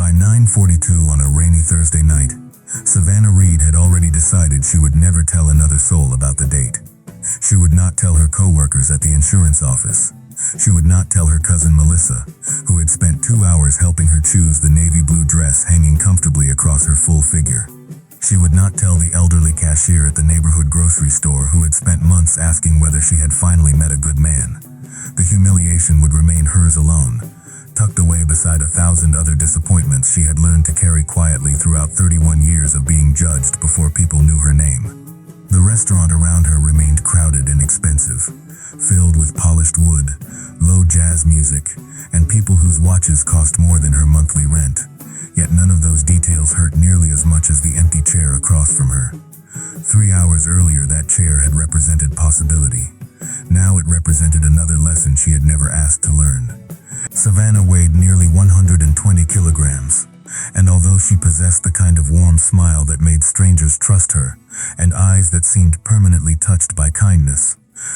By 9:42 on a rainy Thursday night, Savannah Reed had already decided she would never tell another soul about the date. She would not tell her co-workers at the insurance office. She would not tell her cousin Melissa, who had spent 2 hours helping her choose the navy blue dress hanging comfortably across her full figure. She would not tell the elderly cashier at the neighborhood grocery store who had spent months asking whether she had finally met a good man. The humiliation would remain hers alone, tucked away beside 1,000 other disappointments she had learned to carry quietly throughout 31 years of being judged before people knew her name. The restaurant around her remained crowded and expensive, filled with polished wood, low jazz music, and people whose watches cost more than her monthly rent. Yet none of those details hurt nearly as much as the empty chair across from her. 3 hours earlier, that chair had represented possibility. Now it represented another lesson she had never asked to learn. Savannah weighed nearly 120 kilograms, and although she possessed the kind of warm smile that made strangers trust her, and eyes that seemed permanently touched by kindness,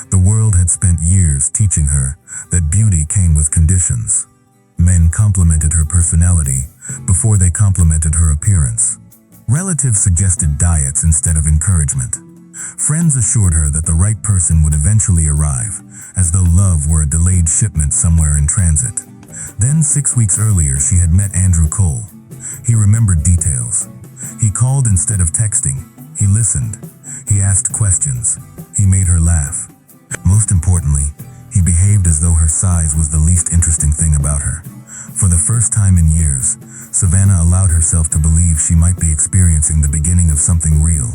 the world had spent years teaching her that beauty came with conditions. Men complimented her personality before they complimented her appearance. Relatives suggested diets instead of encouragement. Friends assured her that the right person would eventually arrive, as though love were a delayed shipment somewhere in transit. Then 6 weeks earlier, she had met Andrew Cole. He remembered details. He called instead of texting. He listened. He asked questions. He made her laugh. Most importantly, he behaved as though her size was the least interesting thing about her. For the first time in years, Savannah allowed herself to believe she might be experiencing the beginning of something real.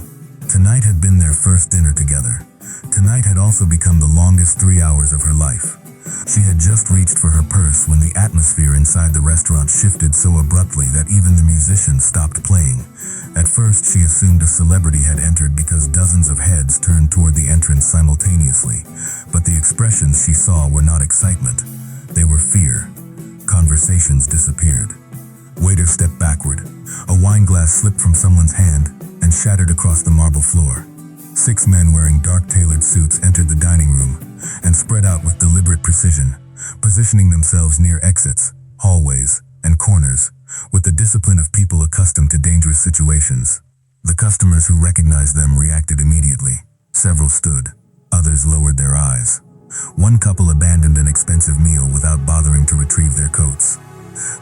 Tonight had been their first dinner together. Tonight had also become the longest 3 hours of her life. She had just reached for her purse when the atmosphere inside the restaurant shifted so abruptly that even the musicians stopped playing. At first, she assumed a celebrity had entered because dozens of heads turned toward the entrance simultaneously. But the expressions she saw were not excitement. They were fear. Conversations disappeared. Waiter stepped backward. A wine glass slipped from someone's hand and shattered across the marble floor. 6 men wearing dark tailored suits entered the dining room and spread out with deliberate precision, positioning themselves near exits, hallways, and corners, with the discipline of people accustomed to dangerous situations. The customers who recognized them reacted immediately. Several stood. Others lowered their eyes. One couple abandoned an expensive meal without bothering to retrieve their coats.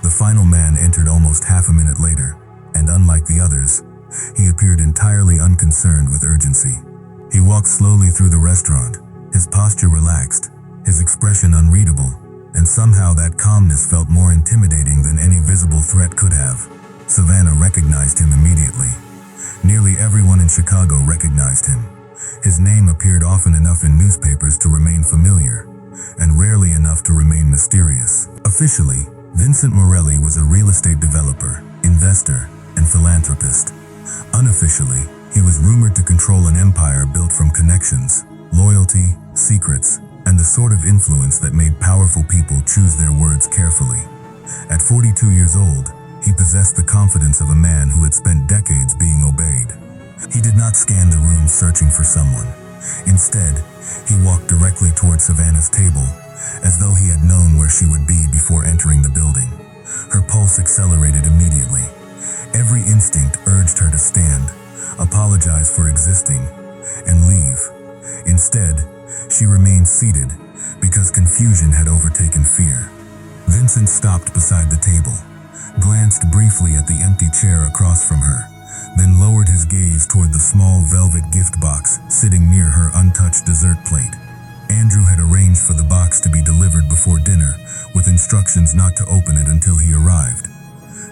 The final man entered almost half a minute later, and unlike the others, he appeared entirely unconcerned with urgency. He walked slowly through the restaurant, his posture relaxed, his expression unreadable, and somehow that calmness felt more intimidating than any visible threat could have. Savannah recognized him immediately. Nearly everyone in Chicago recognized him. His name appeared often enough in newspapers to remain familiar, and rarely enough to remain mysterious. Officially, Vincent Morelli was a real estate developer, investor, and philanthropist. Unofficially, he was rumored to control an empire built from connections, loyalty, secrets, and the sort of influence that made powerful people choose their words carefully. At 42 years old, he possessed the confidence of a man who had spent decades being obeyed. He did not scan the room searching for someone. Instead, he walked directly toward Savannah's table, as though he had known where she would be before entering the building. Her pulse accelerated immediately. Every instinct urged her to stand, apologize for existing, and leave. Instead, she remained seated because confusion had overtaken fear. Vincent stopped beside the table, glanced briefly at the empty chair across from her, then lowered his gaze toward the small velvet gift box sitting near her untouched dessert plate. Andrew had arranged for the box to be delivered before dinner, with instructions not to open it until he arrived.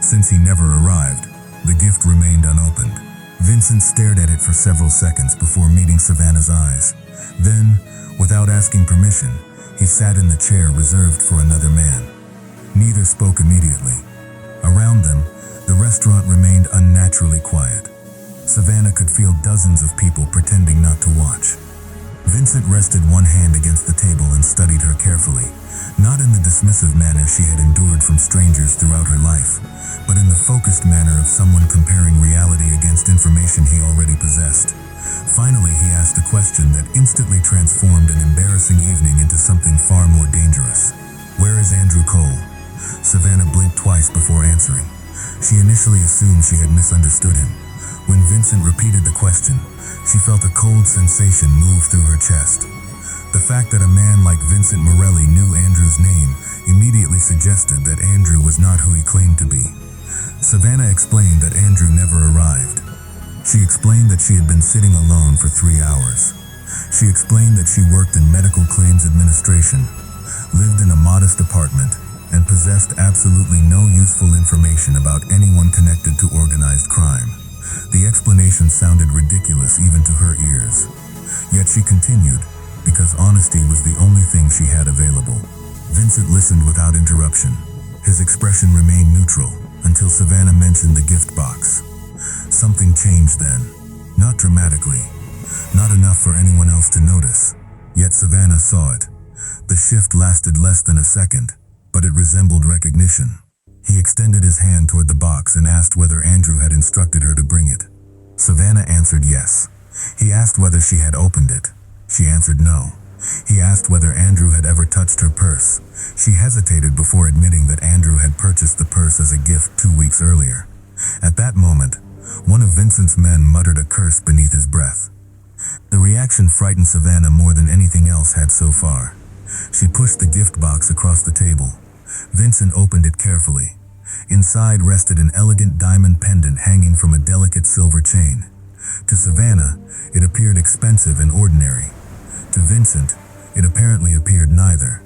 Since he never arrived, the gift remained unopened. Vincent stared at it for several seconds before meeting Savannah's eyes. Then, without asking permission, he sat in the chair reserved for another man. Neither spoke immediately. Around them, the restaurant remained unnaturally quiet. Savannah could feel dozens of people pretending not to watch. Vincent rested one hand against the table and studied her carefully, not in the dismissive manner she had endured from strangers throughout her life, but in the focused manner of someone comparing reality against information he already possessed. Finally, he asked a question that instantly transformed an embarrassing evening into something far more dangerous. "Where is Andrew Cole?" Savannah blinked twice before answering. She initially assumed she had misunderstood him. When Vincent repeated the question, she felt a cold sensation move through her chest. The fact that a man like Vincent Morelli knew Andrew's name immediately suggested that Andrew was not who he claimed to be. Savannah explained that Andrew never arrived. She explained that she had been sitting alone for 3 hours. She explained that she worked in medical claims administration, lived in a modest apartment, and possessed absolutely no useful information about anyone connected to organized crime. The explanation sounded ridiculous even to her ears. Yet she continued, because honesty was the only thing she had available. Vincent listened without interruption. His expression remained neutral until Savannah mentioned the gift box. Something changed then. Not dramatically. Not enough for anyone else to notice. Yet Savannah saw it. The shift lasted less than a second, but it resembled recognition. He extended his hand toward the box and asked whether Andrew had instructed her to bring it. Savannah answered yes. He asked whether she had opened it. She answered no. He asked whether Andrew had ever touched her purse. She hesitated before admitting that Andrew had purchased the purse as a gift 2 weeks earlier. At that moment, one of Vincent's men muttered a curse beneath his breath. The reaction frightened Savannah more than anything else had so far. She pushed the gift box across the table. Vincent opened it carefully. Inside rested an elegant diamond pendant hanging from a delicate silver chain. To Savannah, it appeared expensive and ordinary. To Vincent, it apparently appeared neither.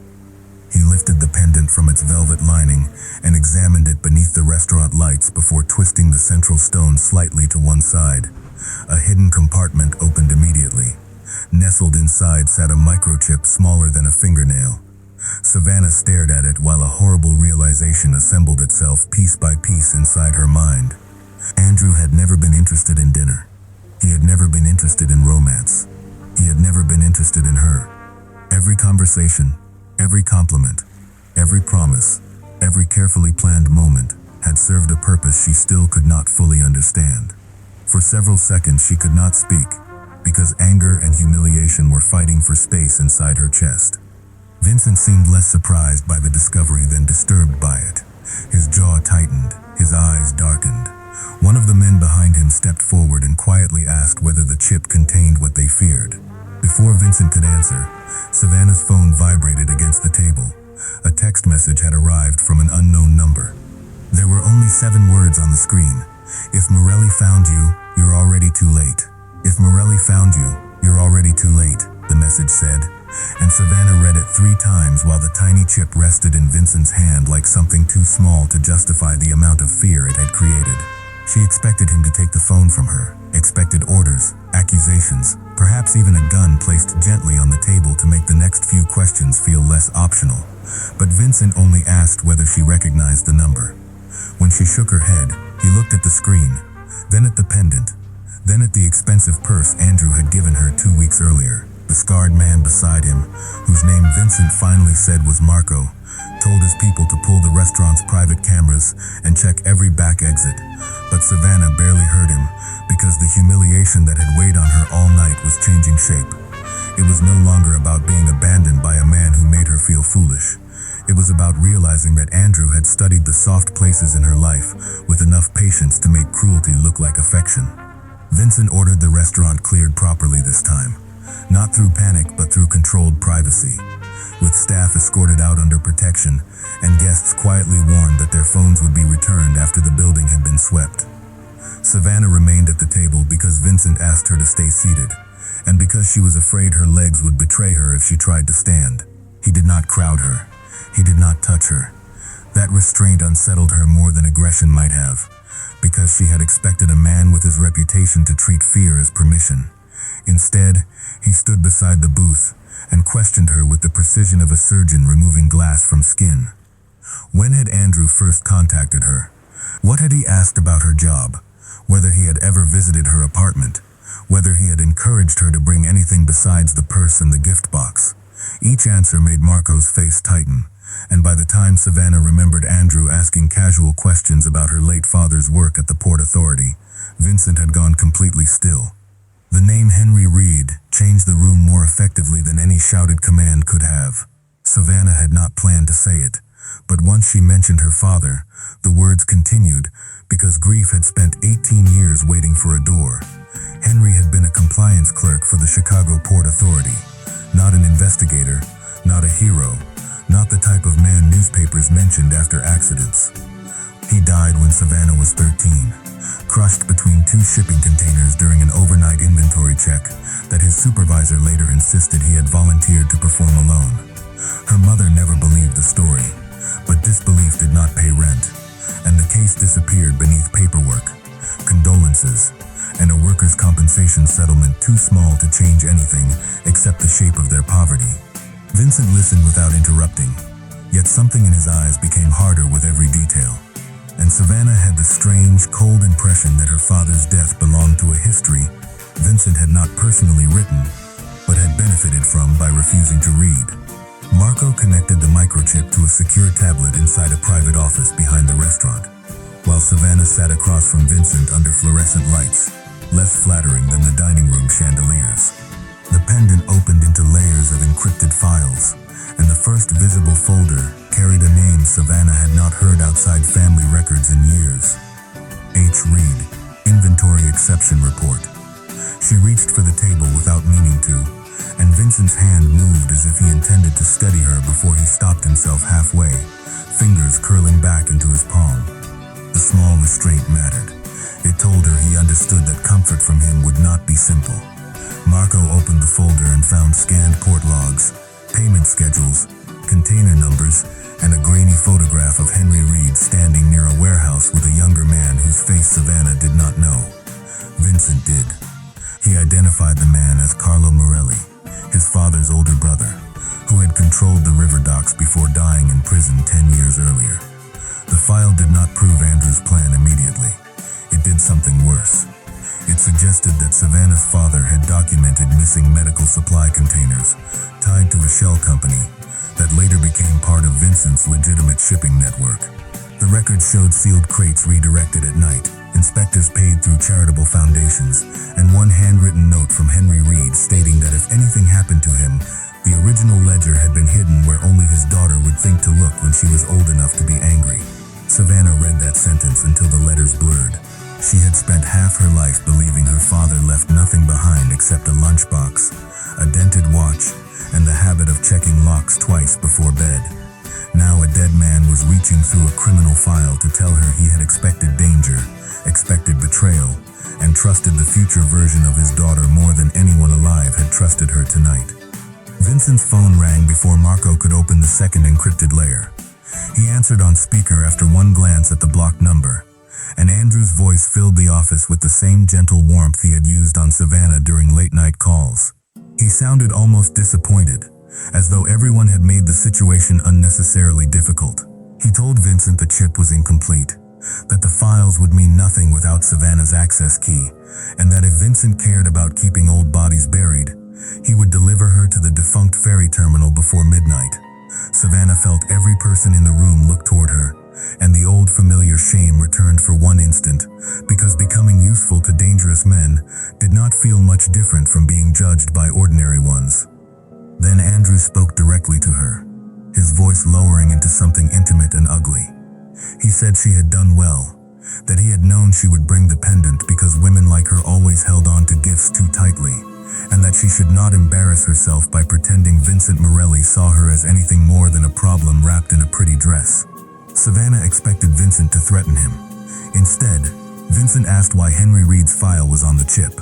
He lifted the pendant from its velvet lining and examined it beneath the restaurant lights before twisting the central stone slightly to one side. A hidden compartment opened immediately. Nestled inside sat a microchip smaller than a fingernail. Savannah stared at it while a horrible realization assembled itself piece by piece inside her mind. Andrew had never been interested in dinner. He had never been interested in romance. He had never been interested in her. Every conversation, every compliment, every promise, every carefully planned moment had served a purpose she still could not fully understand. For several seconds she could not speak, because anger and humiliation were fighting for space inside her chest. Vincent seemed less surprised by the discovery than disturbed by it. His jaw tightened, his eyes darkened. One of the men behind him stepped forward and quietly asked whether the chip contained what they feared. Before Vincent could answer, Savannah's phone vibrated against the table. A text message had arrived from an unknown number. There were only 7 words on the screen. If Morelli found you, you're already too late. If Morelli found you, you're already too late, the message said. And Savannah read it 3 times while the tiny chip rested in Vincent's hand like something too small to justify the amount of fear it had created. She expected him to take the phone from her, expected orders, accusations, perhaps even a gun placed gently on the table to make the next few questions feel less optional. But Vincent only asked whether she recognized the number. When she shook her head, he looked at the screen, then at the pendant, then at the expensive purse Andrew had given her 2 weeks earlier. The scarred man beside him, whose name Vincent finally said was Marco, told his people to pull the restaurant's private cameras and check every back exit. But Savannah barely heard him, because the humiliation that had weighed on her all night was changing shape. It was no longer about being abandoned by a man who made her feel foolish. It was about realizing that Andrew had studied the soft places in her life with enough patience to make cruelty look like affection. Vincent ordered the restaurant cleared properly this time. Not through panic, but through controlled privacy. With staff escorted out under protection, and guests quietly warned that their phones would be returned after the building had been swept. Savannah remained at the table because Vincent asked her to stay seated, and because she was afraid her legs would betray her if she tried to stand. He did not crowd her. He did not touch her. That restraint unsettled her more than aggression might have, because she had expected a man with his reputation to treat fear as permission. Instead, he stood beside the booth and questioned her with the precision of a surgeon removing glass from skin. When had Andrew first contacted her? What had he asked about her job? Whether he had ever visited her apartment? Whether he had encouraged her to bring anything besides the purse and the gift box? Each answer made Marco's face tighten, and by the time Savannah remembered Andrew asking casual questions about her late father's work at the Port Authority, Vincent had gone completely still. The name Henry Reed changed the room more effectively than any shouted command could have. Savannah had not planned to say it, But once she mentioned her father, the words continued, because grief had spent 18 years waiting for a door. Henry had been a compliance clerk for the Chicago Port Authority. Not an investigator, not a hero, not the type of man newspapers mentioned after accidents. He died when Savannah was 13, crushed between two shipping containers during an overnight inventory check that his supervisor later insisted he had volunteered to perform alone. Her mother never believed the story, but disbelief did not pay rent, and the case disappeared beneath paperwork, condolences, and a workers' compensation settlement too small to change anything except the shape of their poverty. Vincent listened without interrupting, yet something in his eyes became harder with every detail. And Savannah had the strange, cold impression that her father's death belonged to a history Vincent had not personally written, but had benefited from by refusing to read. Marco connected the microchip to a secure tablet inside a private office behind the restaurant, while Savannah sat across from Vincent under fluorescent lights, less flattering than the dining room chandeliers. The pendant opened into layers of encrypted files, and the first visible folder carried a name Savannah had not heard outside family records in years. H. Reed, Inventory Exception Report. She reached for the table without meaning to, and Vincent's hand moved as if he intended to steady her before he stopped himself halfway, fingers curling back into his palm. The small restraint mattered. It told her he understood that comfort from him would not be simple. Marco opened the folder and found scanned port logs, payment schedules, container numbers, and a grainy photograph of Henry Reed standing near a warehouse with a younger man whose face Savannah did not know. Vincent did. He identified the man as Carlo Morelli, his father's older brother, who had controlled the river docks before dying in prison 10 years earlier. The file did not prove Andrew's plan immediately. It did something worse. It suggested that Savannah's father had documented missing medical supply containers tied to a shell company that later became part of Vincent's legitimate shipping network. The records showed sealed crates redirected at night, inspectors paid through charitable foundations, and one handwritten note from Henry Reed stating that if anything happened to him, the original ledger had been hidden where only his daughter would think to look when she was old enough to be angry. Savannah read that sentence until the letters blurred. She had spent half her life believing her father left nothing behind except a lunchbox, a dented watch, and the habit of checking locks twice before bed. Now a dead man was reaching through a criminal file to tell her he had expected danger, expected betrayal, and trusted the future version of his daughter more than anyone alive had trusted her tonight. Vincent's phone rang before Marco could open the second encrypted layer. He answered on speaker after one glance at the blocked number, and Andrew's voice filled the office with the same gentle warmth he had used on Savannah during late-night calls. He sounded almost disappointed, as though everyone had made the situation unnecessarily difficult. He told Vincent the chip was incomplete, that the files would mean nothing without Savannah's access key, and that if Vincent cared about keeping old bodies buried, he would deliver her to the defunct ferry terminal before midnight. Savannah felt every person in the room look toward her, and the old familiar shame returned for one instant, because becoming useful to dangerous men did not feel much different from being judged by ordinary ones. Then Andrew spoke directly to her, his voice lowering into something intimate and ugly. He said she had done well, that he had known she would bring the pendant because women like her always held on to gifts too tightly, and that she should not embarrass herself by pretending Vincent Morelli saw her as anything more than a problem wrapped in a pretty dress. Savannah expected Vincent to threaten him. Instead, Vincent asked why Henry Reed's file was on the chip.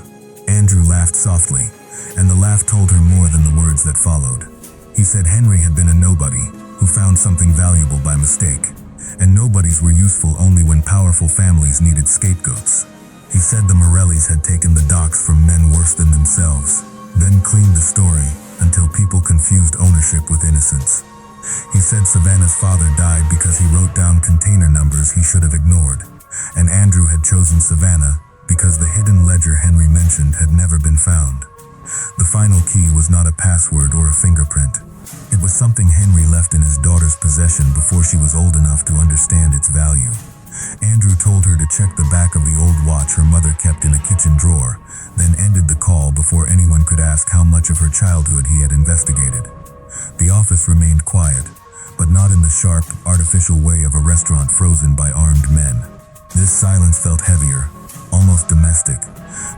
Andrew laughed softly, and the laugh told her more than the words that followed. He said Henry had been a nobody who found something valuable by mistake, and nobodies were useful only when powerful families needed scapegoats. He said the Morellis had taken the docks from men worse than themselves, then cleaned the story until people confused ownership with innocence. He said Savannah's father died because he wrote down container numbers he should have ignored, and Andrew had chosen Savannah because the hidden ledger Henry mentioned had never been found. The final key was not a password or a fingerprint. It was something Henry left in his daughter's possession before she was old enough to understand its value. Andrew told her to check the back of the old watch her mother kept in a kitchen drawer, then ended the call before anyone could ask how much of her childhood he had investigated. The office remained quiet, but not in the sharp, artificial way of a restaurant frozen by armed men. This silence felt heavier, almost domestic,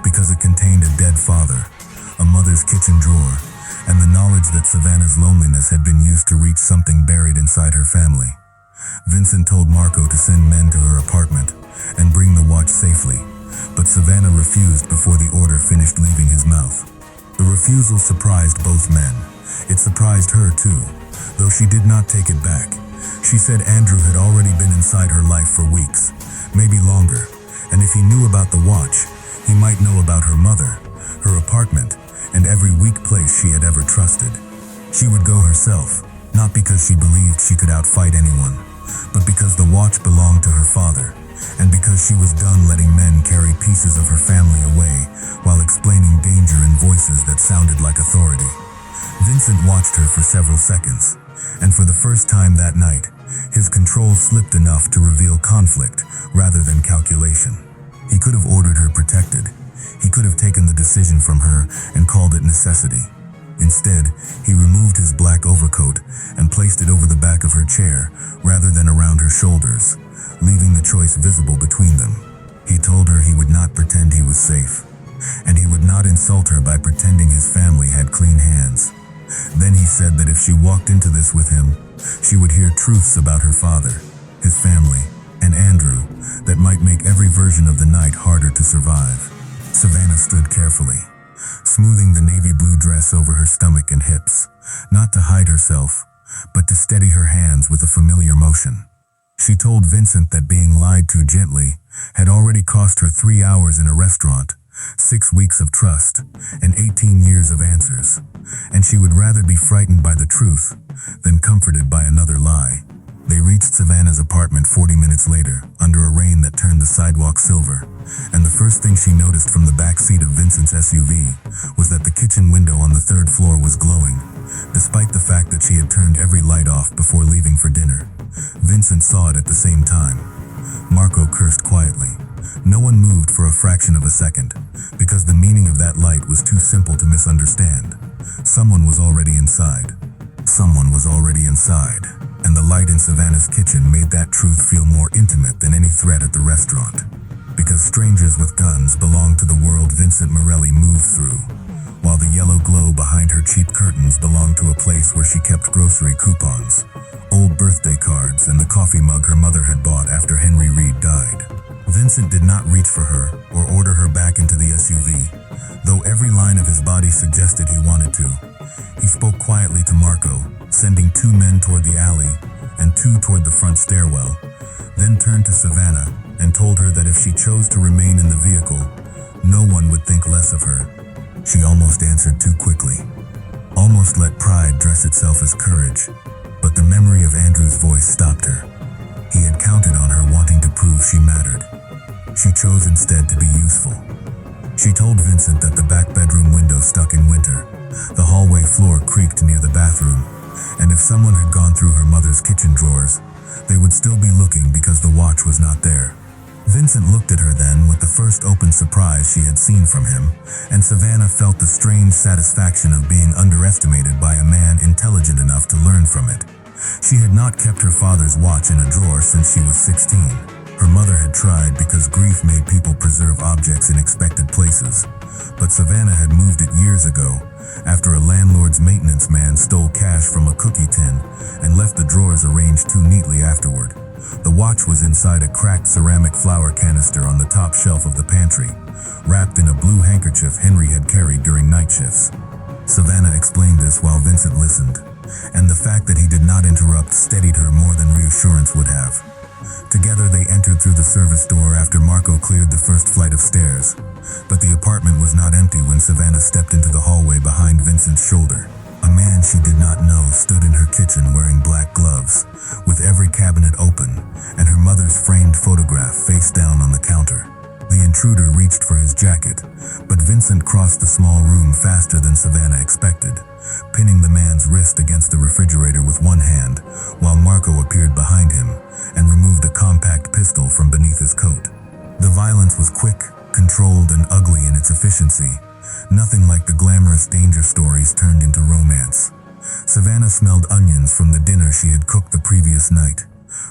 because it contained a dead father, a mother's kitchen drawer, and the knowledge that Savannah's loneliness had been used to reach something buried inside her family. Vincent told Marco to send men to her apartment and bring the watch safely, but Savannah refused before the order finished leaving his mouth. The refusal surprised both men. It surprised her too, though she did not take it back. She said Andrew had already been inside her life for weeks, maybe longer, and if he knew about the watch, he might know about her mother, her apartment, and every weak place she had ever trusted. She would go herself, not because she believed she could outfight anyone, but because the watch belonged to her father, and because she was done letting men carry pieces of her family away while explaining danger in voices that sounded like authority. Vincent watched her for several seconds, and for the first time that night, his control slipped enough to reveal conflict rather than calculation. He could have ordered her protected. He could have taken the decision from her and called it necessity. Instead, he removed his black overcoat and placed it over the back of her chair rather than around her shoulders, leaving the choice visible between them. He told her he would not pretend he was safe, and he would not insult her by pretending his family had clean hands. Then he said that if she walked into this with him, she would hear truths about her father, his family, and Andrew that might make every version of the night harder to survive. Savannah stood carefully, smoothing the navy blue dress over her stomach and hips, not to hide herself, but to steady her hands with a familiar motion. She told Vincent that being lied to gently had already cost her 3 hours in a restaurant, 6 weeks of trust, and 18 years of answers, and she would rather be frightened by the truth than comforted by another lie. They reached Savannah's apartment 40 minutes later, under a rain that turned the sidewalk silver, and the first thing she noticed from the back seat of Vincent's SUV was that the kitchen window on the 3rd floor was glowing, despite the fact that she had turned every light off before leaving for dinner. Vincent saw it at the same time. Marco cursed quietly. No one moved for a fraction of a second, because the meaning of that light was too simple to misunderstand. Someone was already inside. Someone was already inside, and the light in Savannah's kitchen made that truth feel more intimate than any threat at the restaurant. Because strangers with guns belonged to the world Vincent Morelli moved through, while the yellow glow behind her cheap curtains belonged to a place where she kept grocery coupons, old birthday cards, and the coffee mug her mother had bought after Henry Reed died. Vincent did not reach for her or order her back into the SUV, though every line of his body suggested he wanted to. He spoke quietly to Marco, sending 2 men toward the alley and 2 toward the front stairwell, then turned to Savannah and told her that if she chose to remain in the vehicle, no one would think less of her. She almost answered too quickly, almost let pride dress itself as courage, but the memory of Andrew's voice stopped her. He had counted on her wanting to prove she mattered. She chose instead to be useful. She told Vincent that the back bedroom window stuck in winter, the hallway floor creaked near the bathroom, and if someone had gone through her mother's kitchen drawers, they would still be looking because the watch was not there. Vincent looked at her then with the first open surprise she had seen from him, and Savannah felt the strange satisfaction of being underestimated by a man intelligent enough to learn from it. She had not kept her father's watch in a drawer since she was 16. Her mother had tried because grief made people preserve objects in expected places, but Savannah had moved it years ago, after a landlord's maintenance man stole cash from a cookie tin and left the drawers arranged too neatly afterward. The watch was inside a cracked ceramic flour canister on the top shelf of the pantry, wrapped in a blue handkerchief Henry had carried during night shifts. Savannah explained this while Vincent listened, and the fact that he did not interrupt steadied her more than reassurance would have. Together they entered through the service door after Marco cleared the first flight of stairs, but the apartment was not empty when Savannah stepped into the hallway behind Vincent's shoulder. A man she did not know stood in her kitchen wearing black gloves, with every cabinet open, and her mother's framed photograph face down on the counter. The intruder reached for his jacket, but Vincent crossed the small room faster than Savannah expected, pinning the man's wrist against the refrigerator with one hand, while Marco appeared behind him and removed a compact pistol from beneath his coat. The violence was quick, controlled, and ugly in its efficiency, nothing like the glamorous danger stories turned into romance. Savannah smelled onions from the dinner she had cooked the previous night,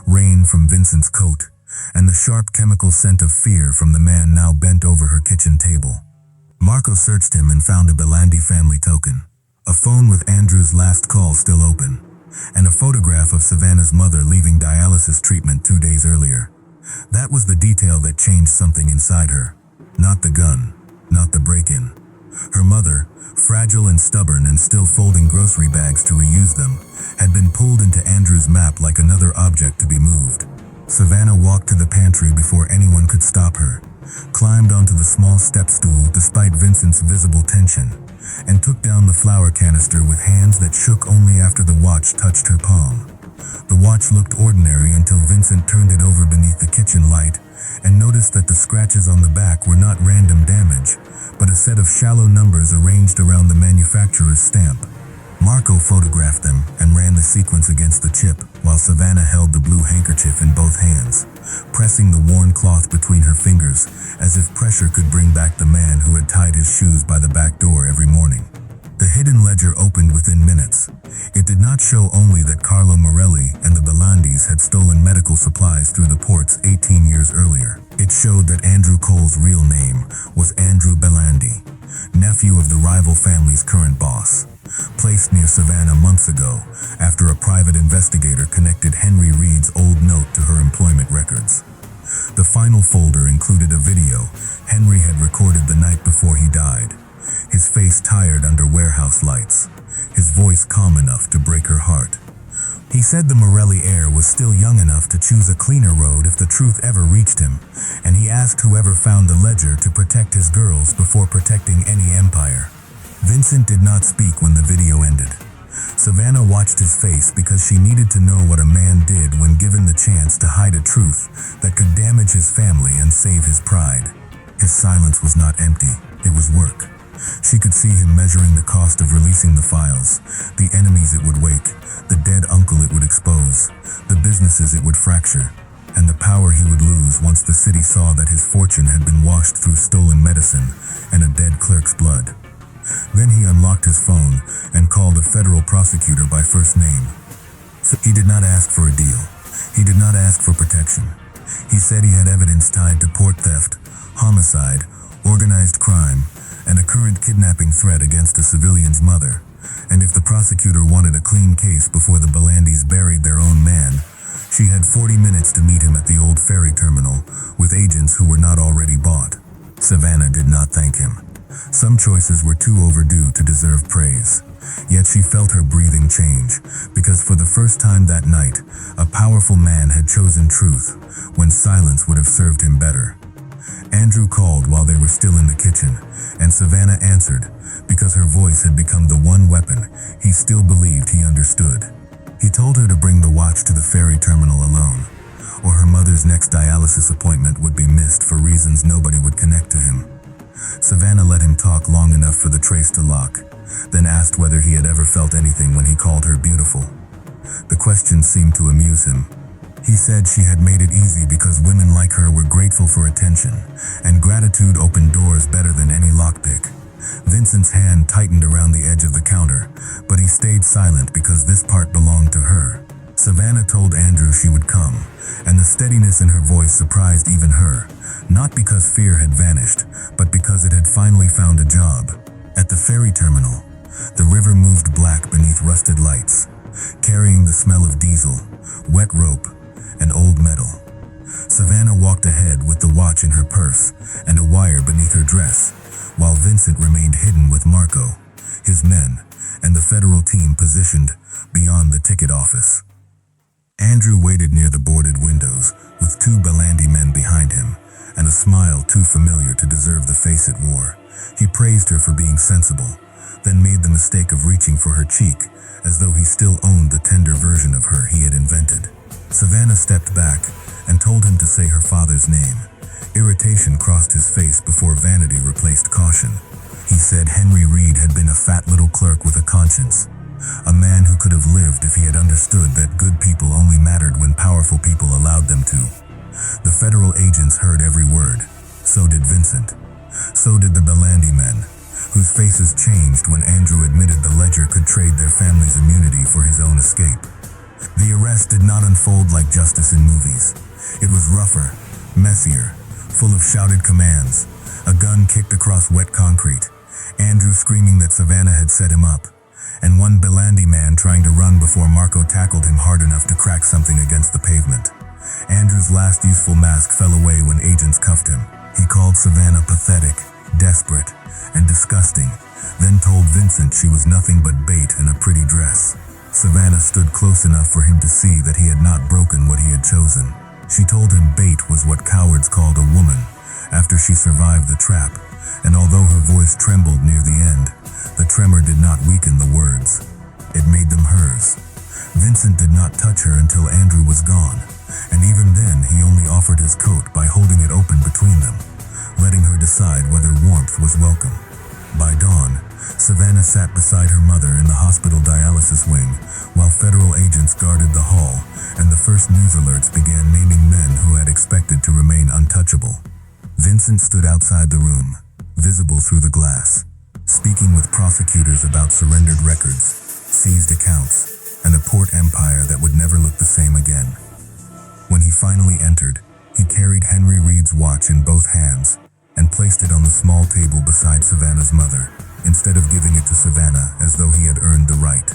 rain from Vincent's coat, and the sharp chemical scent of fear from the man now bent over her kitchen table. Marco searched him and found a Belandi family token, a phone with Andrew's last call still open, and a photograph of Savannah's mother leaving dialysis treatment 2 days earlier. That was the detail that changed something inside her. Not the gun, not the break-in. Her mother, fragile and stubborn and still folding grocery bags to reuse them, had been pulled into Andrew's map like another object to be moved. Savannah walked to the pantry before anyone could stop her, climbed onto the small step stool despite Vincent's visible tension, and took down the flour canister with hands that shook only after the watch touched her palm. The watch looked ordinary until Vincent turned it over beneath the kitchen light and noticed that the scratches on the back were not random damage, but a set of shallow numbers arranged around the manufacturer's stamp. Marco photographed them and ran the sequence against the chip, while Savannah held the blue handkerchief in both hands, pressing the worn cloth between her fingers as if pressure could bring back the man who had tied his shoes by the back door every morning. The hidden ledger opened within minutes. It did not show only that Carlo Morelli and the Belandis had stolen medical supplies through the ports 18 years earlier. It showed that Andrew Cole's real name was Andrew Belandi, nephew of the rival family's current boss, placed near Savannah months ago after a private investigator connected Henry Reed's old note to her employment records. The final folder included a video Henry had recorded the night before he died, his face tired under warehouse lights, his voice calm enough to break her heart. He said the Morelli heir was still young enough to choose a cleaner road if the truth ever reached him, and he asked whoever found the ledger to protect his girls before protecting any empire. Vincent did not speak when the video ended. Savannah watched his face because she needed to know what a man did when given the chance to hide a truth that could damage his family and save his pride. His silence was not empty, it was work. She could see him measuring the cost of releasing the files, the enemies it would wake, the dead uncle it would expose, the businesses it would fracture, and the power he would lose once the city saw that his fortune had been washed through stolen medicine and a dead clerk's blood. Then he unlocked his phone and called a federal prosecutor by first name. He did not ask for a deal. He did not ask for protection. He said he had evidence tied to port theft, homicide, organized crime, and a current kidnapping threat against a civilian's mother. And if the prosecutor wanted a clean case before the Belandis buried their own man, she had 40 minutes to meet him at the old ferry terminal with agents who were not already bought. Savannah did not thank him. Some choices were too overdue to deserve praise. Yet she felt her breathing change, because for the first time that night, a powerful man had chosen truth when silence would have served him better. Andrew called while they were still in the kitchen, and Savannah answered because her voice had become the one weapon he still believed he understood. He told her to bring the watch to the ferry terminal alone, or her mother's next dialysis appointment would be missed for reasons nobody would connect to him. Savannah let him talk long enough for the trace to lock, then asked whether he had ever felt anything when he called her beautiful. The question seemed to amuse him. He said she had made it easy because women like her were grateful for attention, and gratitude opened doors better than any lockpick. Vincent's hand tightened around the edge of the counter, but he stayed silent because this part belonged to her. Savannah told Andrew she would come, and the steadiness in her voice surprised even her, not because fear had vanished, but because it had finally found a job. At the ferry terminal, the river moved black beneath rusted lights, carrying the smell of diesel, wet rope, and old metal. Savannah walked ahead with the watch in her purse and a wire beneath her dress, while Vincent remained hidden with Marco, his men, and the federal team positioned beyond the ticket office. Andrew waited near the boarded windows with 2 Belandi men behind him, and a smile too familiar to deserve the face it wore. He praised her for being sensible, then made the mistake of reaching for her cheek, as though he still owned the tender version of her he had invented. Savannah stepped back and told him to say her father's name. Irritation crossed his face before vanity replaced caution. He said Henry Reed had been a fat little clerk with a conscience, a man who could have lived if he had understood that good people only mattered when powerful people allowed them to. The federal agents heard every word. So did Vincent. So did the Belandi men, whose faces changed when Andrew admitted the ledger could trade their family's immunity for his own escape. The arrest did not unfold like justice in movies. It was rougher, messier, full of shouted commands, a gun kicked across wet concrete, Andrew screaming that Savannah had set him up, and one Belandi man trying to run before Marco tackled him hard enough to crack something against the pavement. Andrew's last useful mask fell away when agents cuffed him. He called Savannah pathetic, desperate, and disgusting, then told Vincent she was nothing but bait in a pretty dress. Savannah stood close enough for him to see that he had not broken what he had chosen. She told him bait was what cowards called a woman after she survived the trap, and although her voice trembled near the end, the tremor did not weaken the words. It made them hers. Vincent did not touch her until Andrew was gone, and even then he only offered his coat by holding it open between them, letting her decide whether warmth was welcome. By dawn, Savannah sat beside her mother in the hospital dialysis wing, while federal agents guarded the hall, and the first news alerts began naming men who had expected to remain untouchable. Vincent stood outside the room, visible through the glass, speaking with prosecutors about surrendered records, seized accounts, and a port empire that would never look the same again. When he finally entered, he carried Henry Reed's watch in both hands and placed it on the small table beside Savannah's mother, instead of giving it to Savannah as though he had earned the right.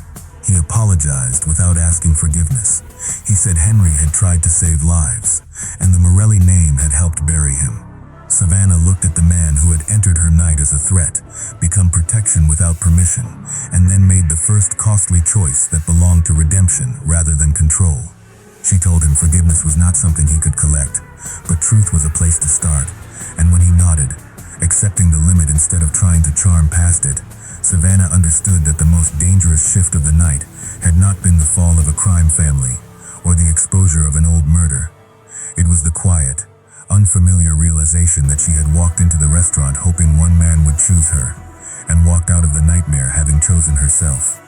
He apologized without asking forgiveness. He said Henry had tried to save lives, and the Morelli name had helped bury him. Savannah looked at the man who had entered her night as a threat, become protection without permission, and then made the first costly choice that belonged to redemption rather than control. She told him forgiveness was not something he could collect, but truth was a place to start, and when he nodded, accepting the limit instead of trying to charm past it, Savannah understood that the most dangerous shift of the night had not been the fall of a crime family or the exposure of an old murder. It was the quiet, unfamiliar realization that she had walked into the restaurant hoping one man would choose her, and walked out of the nightmare having chosen herself.